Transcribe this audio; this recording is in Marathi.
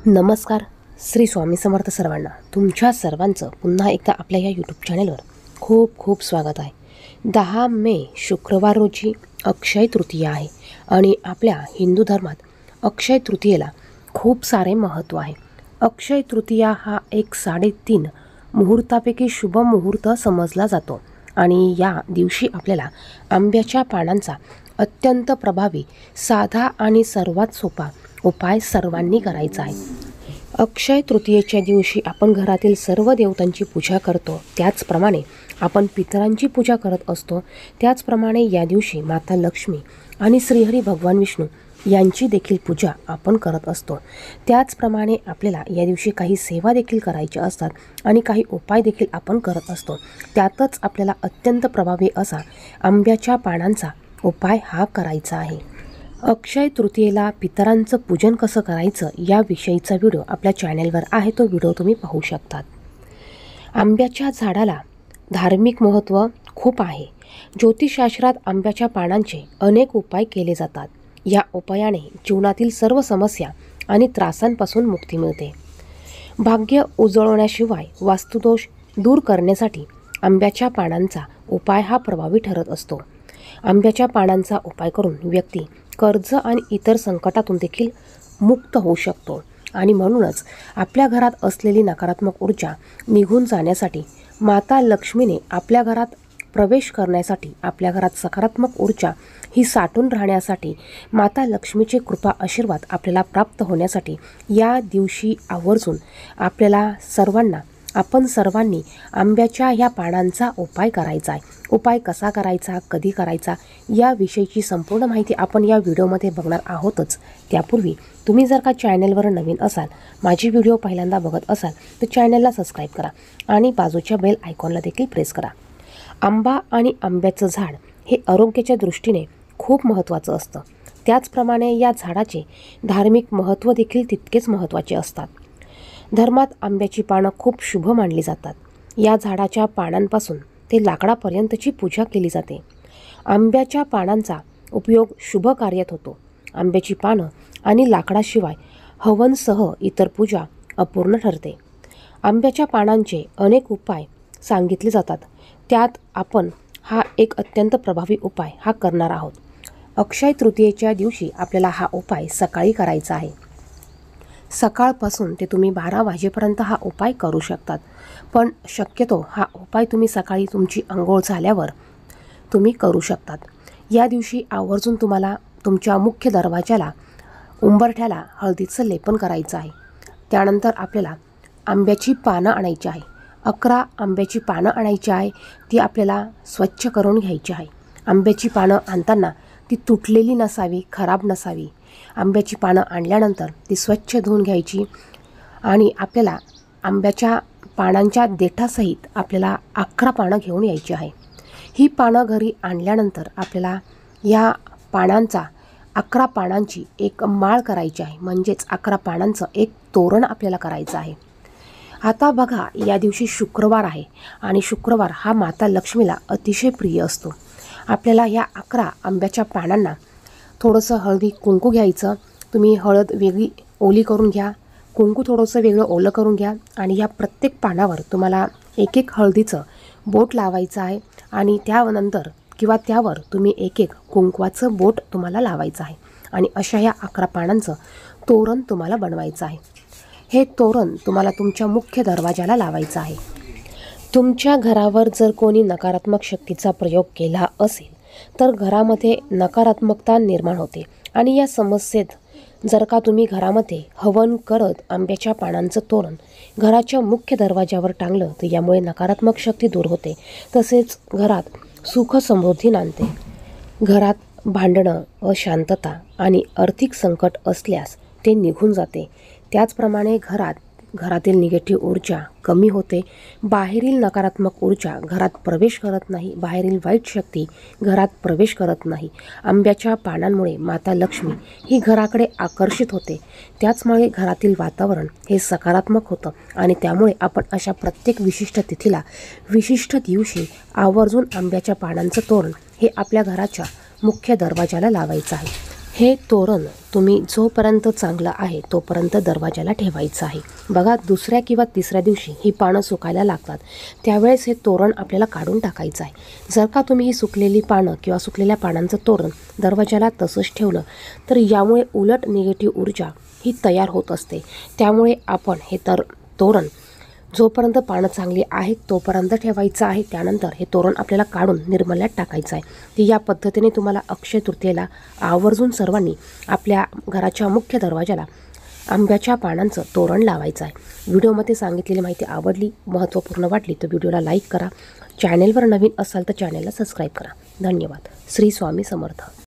नमस्कार. श्री स्वामी समर्थ सर्वांना. तुमच्या सर्वांचं पुन्हा एकदा आपल्या या यूट्यूब चॅनलवर खूप खूप स्वागत आहे. 10 मे शुक्रवार रोजी अक्षय तृतीया आहे आणि आपल्या हिंदू धर्मात अक्षय तृतीयेला खूप सारे महत्त्व आहे. अक्षय तृतीया हा एक 3.5 मुहूर्तापैकी शुभ मुहूर्त समजला जातो आणि या दिवशी आपल्याला आंब्याच्या पानांचा अत्यंत प्रभावी, साधा आणि सर्वात सोपा उपाय सर्वांनी करायचा आहे. अक्षय तृतीयेच्या दिवशी आपण घरातील सर्व देवतांची पूजा करतो. त्याचप्रमाणे आपण पितरांची पूजा करत असतो. त्याचप्रमाणे या दिवशी माता लक्ष्मी आणि श्रीहरी भगवान विष्णू यांची देखील पूजा आपण करत असतो. त्याचप्रमाणे आपल्याला या दिवशी काही सेवा देखील करायच्या असतात आणि काही उपाय देखील आपण करत असतो. त्यातच आपल्याला अत्यंत प्रभावी असा आंब्याच्या पानांचा उपाय हा करायचा आहे. अक्षय तृतीयेला पितरांचं पूजन कसं करायचं याविषयीचा व्हिडिओ आपल्या चॅनेलवर आहे. तो व्हिडिओ तुम्ही पाहू शकतात. आंब्याच्या झाडाला धार्मिक महत्त्व खूप आहे. ज्योतिषशास्त्रात आंब्याच्या पानांचे अनेक उपाय केले जातात. या उपायाने जीवनातील सर्व समस्या आणि त्रासांपासून मुक्ती मिळते. भाग्य उजळवण्याशिवाय वास्तुदोष दूर करण्यासाठी आंब्याच्या पानांचा उपाय हा प्रभावी ठरत असतो. आंब्याच्या पानांचा उपाय करून व्यक्ती कर्ज आणि इतर संकटातून देखील मुक्त होऊ शकतो आणि म्हणूनच आपल्या घरात असलेली नकारात्मक ऊर्जा निघून जाण्यासाठी, माता लक्ष्मीने आपल्या घरात प्रवेश करण्यासाठी, आपल्या घरात सकारात्मक ऊर्जा ही साठून राहण्यासाठी, माता लक्ष्मीचे कृपा आशीर्वाद आपल्याला प्राप्त होण्यासाठी या दिवशी आवर्जून आपण सर्वांनी आंब्याच्या ह्या पानांचा उपाय करायचा आहे. उपाय कसा करायचा, कधी करायचा याविषयीची संपूर्ण माहिती आपण या व्हिडिओमध्ये बघणार आहोतच. त्यापूर्वी तुम्ही जर का चॅनलवर नवीन असाल, माझी व्हिडिओ पहिल्यांदा बघत असाल तर चॅनलला सबस्क्राईब करा आणि बाजूच्या बेल आयकॉनला देखील प्रेस करा. आंबा आणि आंब्याचं झाड हे आरोग्याच्या दृष्टीने खूप महत्त्वाचं असतं. त्याचप्रमाणे या झाडाचे धार्मिक महत्त्व देखील तितकेच महत्त्वाचे असतात. धर्मात आंब्याची पानं खूप शुभ मानली जातात. या झाडाच्या पानांपासून ते लाकडापर्यंतची पूजा केली जाते. आंब्याच्या पानांचा उपयोग शुभ कार्यात होतो. आंब्याची पानं आणि लाकडाशिवाय हवनसह इतर पूजा अपूर्ण ठरते. आंब्याच्या पानांचे अनेक उपाय सांगितले जातात. त्यात आपण हा एक अत्यंत प्रभावी उपाय हा करणार आहोत. अक्षय तृतीयेच्या दिवशी आपल्याला हा उपाय सकाळी करायचा आहे. सकाळपासून ते तुम्ही 12 वाजेपर्यंत हा उपाय करू शकतात. पण शक्यतो हा उपाय तुम्ही सकाळी तुमची अंघोळ झाल्यावर तुम्ही करू शकतात. या दिवशी आवर्जून तुम्हाला तुमच्या मुख्य दरवाजाला, उंबरठ्याला हळदीचं लेपन करायचं आहे. त्यानंतर आपल्याला आंब्याची पानं आणायची आहे. 11 आंब्याची पानं आणायची आहे. ती आपल्याला स्वच्छ करून घ्यायची आहे. आंब्याची पानं आणताना ती तुटलेली नसावी, खराब नसावी. आंब्याची पानं आणल्यानंतर ती स्वच्छ धुवून घ्यायची आणि आपल्याला आंब्याच्या पानांच्या देठासहित आपल्याला 11 पानं घेऊन यायची आहे. ही पानं घरी आणल्यानंतर आपल्याला या पानांचा 11 पानांची एक माळ करायची आहे. म्हणजेच 11 पानांचं एक तोरण आपल्याला करायचं आहे. आता बघा, या दिवशी शुक्रवार आहे आणि शुक्रवार हा माता लक्ष्मीला अतिशय प्रिय असतो. आपल्याला या 11 आंब्याच्या पानांना थोडंसं हळदी कुंकू घ्यायचं. तुम्ही हळद वेगळी ओली करून घ्या, कुंकू थोडंसं वेगळं ओलं करून घ्या आणि या प्रत्येक पानावर तुम्हाला एक हळदीचं बोट लावायचं आहे आणि त्यानंतर किंवा त्यावर तुम्ही एक कुंकवाचं बोट तुम्हाला लावायचं आहे आणि अशा या 11 पानांचं तोरण तुम्हाला बनवायचं आहे. हे तोरण तुम्हाला तुमच्या मुख्य दरवाजाला लावायचं आहे. तुमच्या घरावर जर कोणी नकारात्मक शक्तीचा प्रयोग केला असेल तर घरामध्ये नकारात्मकता निर्माण होते आणि या समस्येत जर का तुम्ही घरामध्ये हवन करत आंब्याच्या पानांचं तोरण घराच्या मुख्य दरवाजावर टांगलं तर यामुळे नकारात्मक शक्ती दूर होते. तसेच घरात सुख समृद्धी नांदते. घरात भांडणं, अशांतता आणि आर्थिक संकट असल्यास ते निघून जाते. त्याचप्रमाणे घरातील निगेटिव्ह ऊर्जा कमी होते. बाहेरील नकारात्मक ऊर्जा घरात प्रवेश करत नाही. बाहेरील वाईट शक्ती घरात प्रवेश करत नाही. आंब्याच्या पानांमुळे माता लक्ष्मी ही घराकडे आकर्षित होते. त्याचमुळे घरातील वातावरण हे सकारात्मक होतं आणि त्यामुळे आपण अशा प्रत्येक विशिष्ट तिथीला, विशिष्ट दिवशी आवर्जून आंब्याच्या पानांचं तोरण हे आपल्या घराच्या मुख्य दरवाजाला लावायचं आहे. हे तोरण तुम्ही जोपर्यंत चांगलं आहे तोपर्यंत दरवाजाला ठेवायचं आहे. बघा, दुसऱ्या किंवा तिसऱ्या दिवशी ही पानं सुकायला लागतात, त्यावेळेस हे तोरण आपल्याला काढून टाकायचं आहे. जर का तुम्ही ही सुकलेली पानं किंवा सुकलेल्या पानांचं तोरण दरवाजाला तसंच ठेवलं तर यामुळे उलट निगेटिव्ह ऊर्जा ही तयार होत असते. त्यामुळे आपण हे तोरण जोपर्यंत पानं चांगली आहेत तोपर्यंत ठेवायचं आहे. त्यानंतर हे तोरण आपल्याला काढून निर्मल्यात टाकायचं आहे. ती या पद्धतीने तुम्हाला अक्षय तृतीयेला आवर्जून सर्वांनी आपल्या घराच्या मुख्य दरवाजाला आंब्याच्या पानांचं तोरण लावायचं आहे. व्हिडिओमध्ये सांगितलेली माहिती आवडली, महत्त्वपूर्ण वाटली तर व्हिडिओला लाईक करा. चॅनेलवर नवीन असाल तर चॅनेलला सबस्क्राईब करा. धन्यवाद. श्री स्वामी समर्थ.